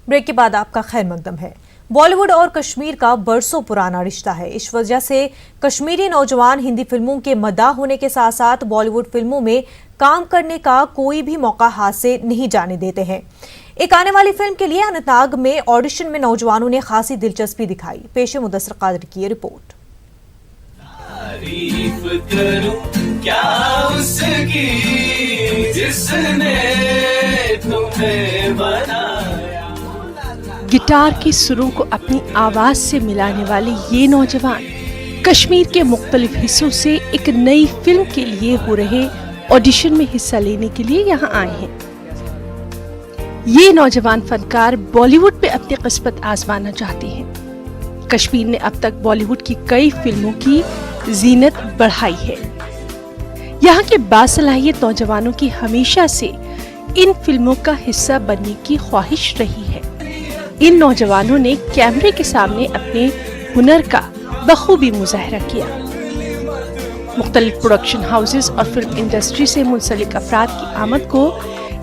Break के बाद आपका खैर मकदम है। बॉलीवुड और कश्मीर का बरसों पुराना रिश्ता है। इस वजह से कश्मीरी नौजवान हिंदी फिल्मों के मद्दाह होने के साथ साथ बॉलीवुड फिल्मों में काम करने का कोई भी मौका हाथ से नहीं जाने देते हैं। एक आने वाली फिल्म के लिए अनंतनाग में ऑडिशन में नौजवानों ने खासी दिलचस्पी दिखाई। पेश मुदस्सिर कादरी की रिपोर्ट। तारीफ करूं क्या उसकी जिसने तुम्हें बनाया। गिटार के सुरों को अपनी आवाज से मिलाने वाले ये नौजवान कश्मीर के मुख्तलिफ हिस्सों से एक नई फिल्म के लिए हो रहे ऑडिशन में हिस्सा लेने के लिए यहाँ आए हैं। ये नौजवान फनकार बॉलीवुड पे अपनी किस्मत आजमाना चाहते हैं। कश्मीर ने अब तक बॉलीवुड की कई फिल्मों की जीनत बढ़ाई है। यहाँ के बासलाहियत नौजवानों की हमेशा से इन फिल्मों का हिस्सा बनने की ख्वाहिश रही है। इन नौजवानों ने कैमरे के सामने अपने हुनर का बखूबी मुजाहरा किया। मुख्तलिफ प्रोडक्शन हाउसेस और फिल्म इंडस्ट्री से मुंसलिक अफराद की आमद को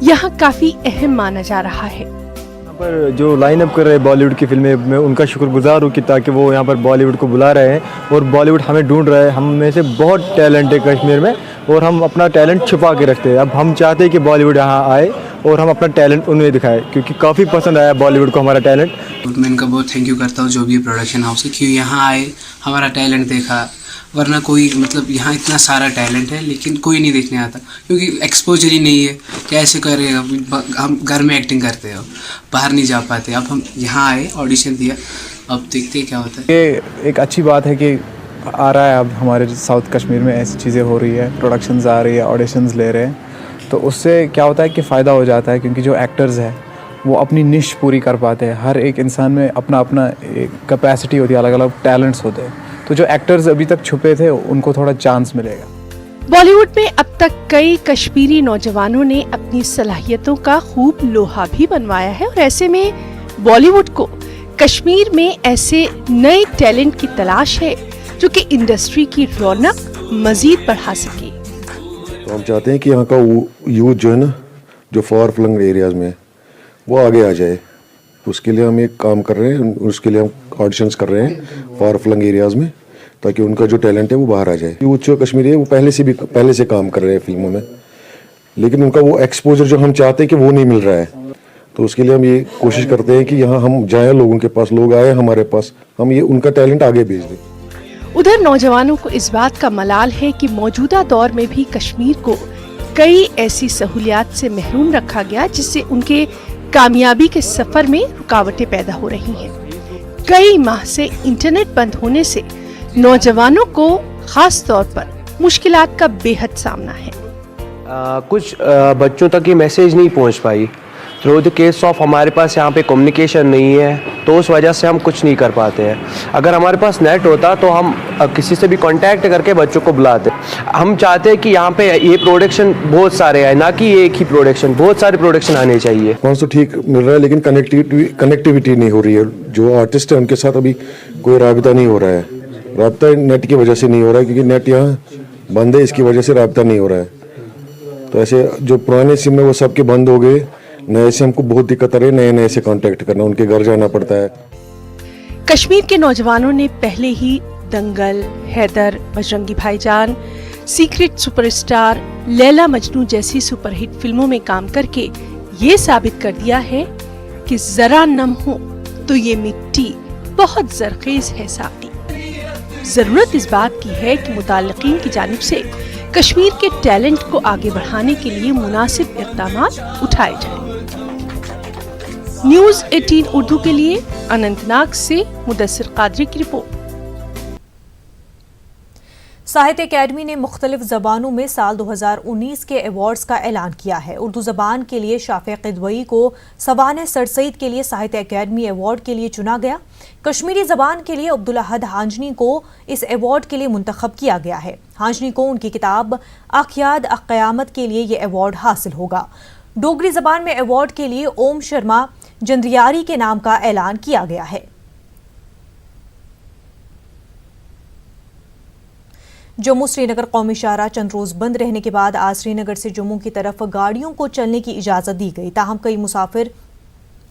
यहाँ काफी अहम माना जा रहा है। यहाँ पर जो लाइन अप कर रहे हैं बॉलीवुड की फिल्में, मैं उनका शुक्रगुजार हूँ कि ताकि वो यहाँ पर बॉलीवुड को बुला रहे हैं और बॉलीवुड हमें ढूंढ रहा है। हम में से बहुत टैलेंट है कश्मीर में और हम अपना टैलेंट छुपा के रखते हैं। अब हम चाहते हैं कि बॉलीवुड यहाँ आए और हम अपना टैलेंट उन्हें दिखाएं, क्योंकि काफ़ी पसंद आया बॉलीवुड को हमारा टैलेंट। मैं इनका बहुत थैंक यू करता हूँ जो भी प्रोडक्शन हाउस है, क्योंकि यहाँ आए हमारा टैलेंट देखा। वरना कोई यहाँ इतना सारा टैलेंट है लेकिन कोई नहीं देखने आता, क्योंकि एक्सपोजर ही नहीं है। कैसे करेगा, हम घर में एक्टिंग करते हो, बाहर नहीं जा पाते। अब हम यहाँ आए, ऑडिशन दिया, अब देखते हैं क्या होता है। ये एक अच्छी बात है कि आ रहा है अब हमारे साउथ कश्मीर में ऐसी चीज़ें हो रही है, प्रोडक्शंस आ रही है, ऑडिशंस ले रहे हैं, तो उससे क्या होता है कि फ़ायदा हो जाता है, क्योंकि जो एक्टर्स हैं वो अपनी निश पूरी कर पाते हैं। हर एक इंसान में अपना अपना एक कैपेसिटी होती है, अलग अलग टैलेंट्स होते हैं, तो जो एक्टर्स अभी तक छुपे थे उनको थोड़ा चांस मिलेगा। बॉलीवुड में अब तक कई कश्मीरी नौजवानों ने अपनी सलाहियतों का खूब लोहा भी बनवाया है और ऐसे में बॉलीवुड को कश्मीर में ऐसे नए टैलेंट की तलाश है जो कि इंडस्ट्री की रौनक मजीद बढ़ा सके। तो हम चाहते हैं कि यहाँ का यूथ जो है ना, जो फार फ्लंग एरियाज में वो आगे आ जाए। उसके लिए हम एक काम कर रहे हैं, उसके लिए हम ऑडिशंस कर रहे हैं फार फ्लंग एरियाज में, ताकि उनका जो टैलेंट है वो बाहर आ जाए। यूथ जो कश्मीरी है वो पहले से काम कर रहे हैं फिल्मों में, लेकिन उनका वो एक्सपोजर जो हम चाहते हैं कि वो नहीं मिल रहा है। तो उसके लिए हम ये कोशिश करते हैं कि यहाँ हम जाएँ, लोगों के पास, लोग आए हमारे पास, हम ये उनका टैलेंट आगे भेज दें। उधर नौजवानों को इस बात का मलाल है कि मौजूदा दौर में भी कश्मीर को कई ऐसी सहूलियात से महरूम रखा गया जिससे उनके कामयाबी के सफर में रुकावटें पैदा हो रही हैं। कई माह से इंटरनेट बंद होने से नौजवानों को खास तौर पर मुश्किलात का बेहद सामना है। कुछ बच्चों तक ये मैसेज नहीं पहुंच पाई। थ्रू द केस ऑफ हमारे पास यहाँ पे कम्युनिकेशन नहीं है, तो उस वजह से हम कुछ नहीं कर पाते हैं। अगर हमारे पास नेट होता तो हम किसी से भी कांटेक्ट करके बच्चों को बुलाते। हम चाहते हैं कि यहाँ पे ये प्रोडक्शन बहुत सारे आए, ना कि एक ही प्रोडक्शन, बहुत सारे प्रोडक्शन आने चाहिए। कौन सा ठीक मिल रहा है, लेकिन कनेक्टिविटी नहीं हो रही है। जो आर्टिस्ट है उनके साथ अभी कोई राबिता नहीं हो रहा है। राबिता नेट की वजह से नहीं हो रहा है, क्योंकि नेट यहाँ बंद है, इसकी वजह से राबिता नहीं हो रहा है। तो ऐसे जो पुराने सिम है वो सबके बंद हो गए, नए से हमको बहुत दिक्कत आ रही है। नए से कांटेक्ट करना, उनके घर जाना पड़ता है। कश्मीर के नौजवानों ने पहले ही दंगल, हैदर, बजरंगी भाईजान, सीक्रेट सुपरस्टार, लैला मजनू जैसी सुपरहिट फिल्मों में काम करके ये साबित कर दिया है कि जरा नम हो तो ये मिट्टी बहुत जरखेज है साथी। जरूरत इस बात की है कि मुताल्लिकीन की जानिब से कश्मीर के टैलेंट को आगे बढ़ाने के लिए मुनासिब इक़दाम उठाए जाएं। न्यूज़ 18 उर्दू के लिए अनंतनाग से मुदस्सिर कादरी की रिपोर्ट। साहित्य अकेडमी ने मुख्तलिफ ज़बानों में साल 2019 के अवार्ड्स का ऐलान किया है। उर्दू ज़बान के लिए शाफ़े क़िदवई को सवाने सर सईद के लिए साहित्य अकेडमी अवार्ड के लिए चुना गया। कश्मीरी ज़बान के लिए अब्दुल अहद हांजनी को इस अवार्ड के लिए मुंतखब किया गया है। हांजनी को उनकी किताब आखियाद क़यामत के लिए ये अवार्ड हासिल होगा। डोगरी ज़बान में अवार्ड के लिए ओम शर्मा जंद्रियारी के नाम का ऐलान किया गया है। जम्मू श्रीनगर कौमी शाहराह चंद रोज बंद रहने के बाद आज श्रीनगर से जम्मू की तरफ गाड़ियों को चलने की इजाजत दी गई। ताहम कई मुसाफिर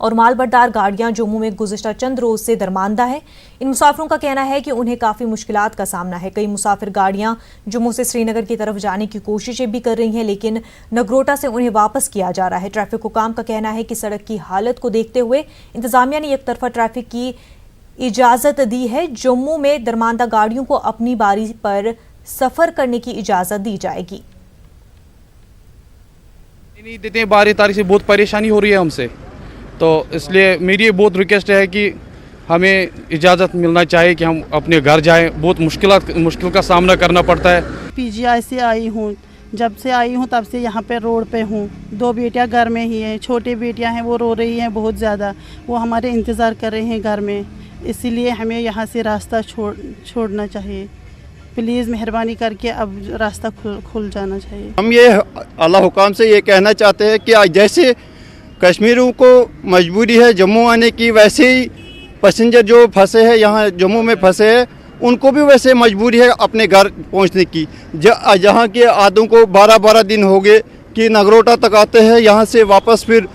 और मालबरदार गाड़ियां जम्मू में गुज़िश्ता चंद रोज से दरमांदा है। इन मुसाफिरों का कहना है कि उन्हें काफ़ी मुश्किलात का सामना है। कई मुसाफिर गाड़ियां जम्मू से श्रीनगर की तरफ जाने की कोशिशें भी कर रही हैं, लेकिन नगरोटा से उन्हें वापस किया जा रहा है। ट्रैफिक हुकाम का कहना है कि सड़क की हालत को देखते हुए इंतजामिया ने एक तरफा ट्रैफिक की इजाज़त दी है। जम्मू में दरमांदा गाड़ियों को अपनी बारी पर सफ़र करने की इजाज़त दी जाएगी। नहीं देते हैं, 12 तारीख से बहुत परेशानी हो रही है हमसे, तो इसलिए मेरी बहुत रिक्वेस्ट है कि हमें इजाज़त मिलना चाहिए कि हम अपने घर जाएं। बहुत मुश्किल का सामना करना पड़ता है। पीजीआई से आई हूँ, जब से आई हूँ तब से यहाँ पे रोड पे हूँ। 2 बेटियाँ घर में ही हैं, छोटी बेटियाँ हैं, वो रो रही हैं बहुत ज़्यादा, वो हमारे इंतज़ार कर रहे हैं घर में, इसीलिए हमें यहाँ से रास्ता छोड़ना चाहिए। प्लीज़ मेहरबानी करके अब रास्ता खुल जाना चाहिए। हम ये अल्लाह हुकाम से ये कहना चाहते हैं कि जैसे कश्मीरियों को मजबूरी है जम्मू आने की, वैसे ही पैसेंजर जो फंसे हैं यहाँ जम्मू में फंसे हैं उनको भी वैसे मजबूरी है अपने घर पहुँचने की। जहाँ के आदों को 12-12 दिन हो गए कि नगरोटा तक आते हैं, यहाँ से वापस फिर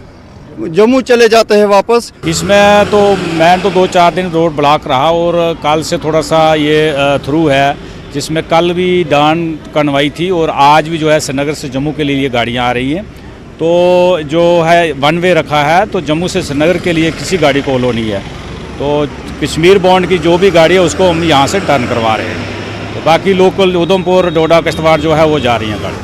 जम्मू चले जाते हैं वापस। इसमें तो मैं तो 2-4 दिन रोड ब्लॉक रहा और कल से थोड़ा सा ये थ्रू है, जिसमें कल भी डान कन्वाई थी और आज भी जो है श्रीनगर से जम्मू के लिए ये गाड़ियाँ आ रही हैं। तो जो है 1 वे रखा है, तो जम्मू से श्रीनगर के लिए किसी गाड़ी को अलो नहीं है। तो कश्मीर बॉन्ड की जो भी गाड़ी है उसको हम यहाँ से टर्न करवा रहे हैं। तो बाकी लोकल उधमपुर, डोडा, किश्तवाड़ जो है वो जा रही हैं गाड़ी।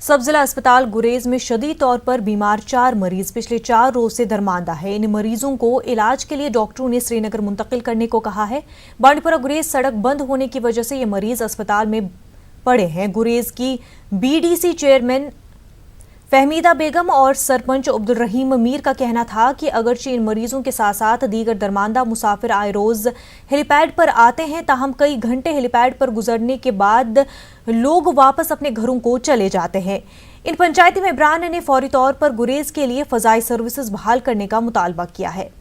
सब जिला अस्पताल गुरेज में शदीद तौर पर बीमार 4 मरीज पिछले 4 रोज से दरमांदा है। इन मरीजों को इलाज के लिए डॉक्टरों ने श्रीनगर मुंतकिल करने को कहा है। बांडीपुरा गुरेज सड़क बंद होने की वजह से ये मरीज अस्पताल में पड़े हैं। गुरेज की बीडीसी चेयरमैन फहमीदा बेगम और सरपंच अब्दुल रहीम मीर का कहना था कि अगरचे इन मरीजों के साथ साथ दीगर दरमांदा मुसाफिर आए रोज हेलीपैड पर आते हैं, ताहम कई घंटे हेलीपैड पर गुजरने के बाद लोग वापस अपने घरों को चले जाते हैं। इन पंचायती मेंबरान ने फौरी तौर पर गुरेज के लिए फजाई सर्विसेज बहाल करने का मुतालबा किया है।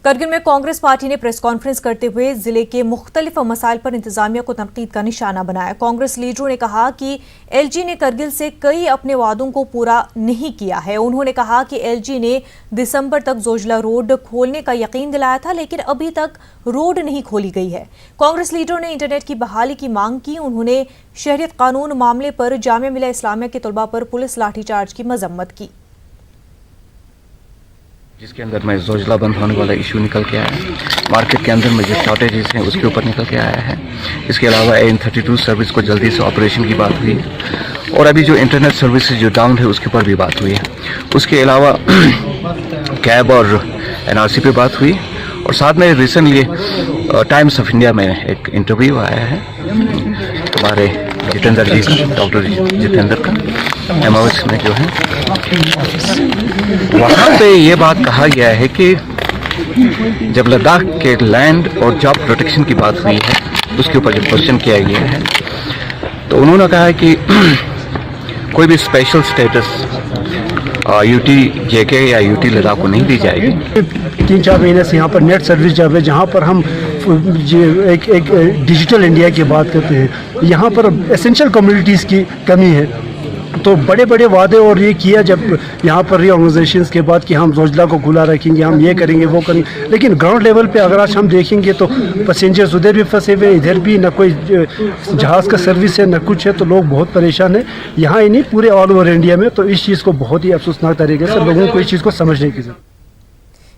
करगिल में कांग्रेस पार्टी ने प्रेस कॉन्फ्रेंस करते हुए जिले के मुख्तलिफ मसाइल पर इंतजामिया को तनकीद का निशाना बनाया। कांग्रेस लीडरों ने कहा कि एलजी ने करगिल से कई अपने वादों को पूरा नहीं किया है। उन्होंने कहा कि एलजी ने दिसंबर तक जोजिला रोड खोलने का यकीन दिलाया था, लेकिन अभी तक रोड नहीं खोली गई है। कांग्रेस लीडरों ने इंटरनेट की बहाली की मांग की। उन्होंने शहरियत कानून मामले पर जामिया मिलिया इस्लामिया के तलबा पर पुलिस लाठीचार्ज की मजम्मत की, जिसके अंदर में जोजिला बंद होने वाला इशू निकल के आया है। मार्केट के अंदर में जो शॉर्टेजेस हैं उसके ऊपर निकल के आया है। इसके अलावा AN32 सर्विस को जल्दी से ऑपरेशन की बात हुई है और अभी जो इंटरनेट सर्विसेज जो डाउन है उसके ऊपर भी बात हुई है। उसके अलावा कैब और NRC पे बात हुई और साथ में रिसेंटली टाइम्स ऑफ इंडिया में एक इंटरव्यू आया है हमारे जितेंद्र जी का, डॉक्टर जितेंद्र का, MOS में जो है वहाँ पे ये बात कहा गया है कि जब लद्दाख के लैंड और जॉब प्रोटेक्शन की बात हुई है उसके ऊपर जब क्वेश्चन किया गया है तो उन्होंने कहा है कि कोई भी स्पेशल स्टेटस UT JK या UT लद्दाख को नहीं दी जाएगी। 3-4 महीने से यहाँ पर नेट सर्विस जब है, जहाँ पर हम एक डिजिटल इंडिया की बात करते हैं, यहाँ पर एसेंशियल कम्युनिटीज़ की कमी है। तो बड़े बड़े वादे और ये किया जब यहाँ पर रीऑर्गेनाइजेशंस के बाद कि हम जोजिला को खुला रखेंगे, हम ये करेंगे वो करेंगे, लेकिन ग्राउंड लेवल पे अगर आज हम देखेंगे तो पैसेंजर्स उधर भी फंसे हुए, इधर भी ना कोई जहाज़ का सर्विस है ना कुछ है, तो लोग बहुत परेशान हैं यहाँ ही नहीं पूरे ऑल ओवर इंडिया में। तो इस चीज़ को बहुत ही अफसोसनाक तरीके से लोगों को इस चीज़ को समझने की जरूरत।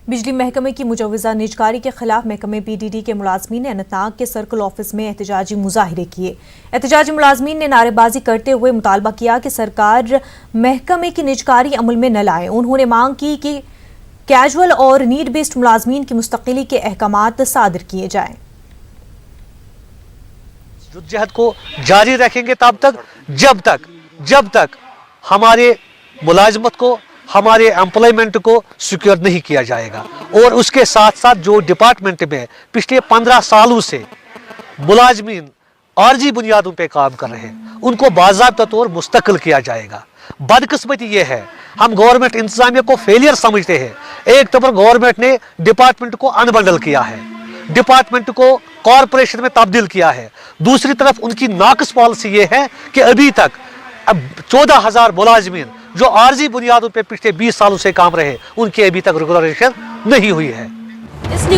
बिजली महकमे की मुजवजा निजकारी के खिलाफ महकमे PDD के मुलाजमीन ने अनंतनाग के सर्कल ऑफिस में एहतजाजी मुजाहिरे किए। एहतजाजी मुलाजमीन ने नारेबाजी करते हुए मुतालबा किया कि सरकार महकमे की निजकारी अमल में न लाए। उन्होंने मांग की कि कैजुअल और नीड बेस्ड मुलाजमीन की मुस्तकिली के अहकामात सादिर किए जाएं। जद्दोजहद को जारी रखेंगे तब तक जब तक हमारे मुलाजमत को, हमारे एम्प्लॉयमेंट को सिक्योर नहीं किया जाएगा। और उसके साथ साथ जो डिपार्टमेंट में पिछले 15 सालों से मुलाजमीन आर्जी बुनियादों पे काम कर रहे हैं उनको बाज़ाब्ता तौर मुस्तकिल किया जाएगा। बदकिस्मती ये है, हम गवर्नमेंट इंतजामिया को फेलियर समझते हैं। एक तरफ गवर्नमेंट ने डिपार्टमेंट को अनबंडल किया है, डिपार्टमेंट को कॉरपोरेशन में तब्दील किया है। दूसरी तरफ उनकी नाकस पॉलिसी ये है कि अभी तक 14,000 मुलाजमीन जो आर्जी बुनियादों पर पिछले 20 सालों से काम रहे, उनकी अभी तक रेगुलराइजेशन नहीं हुई है। इस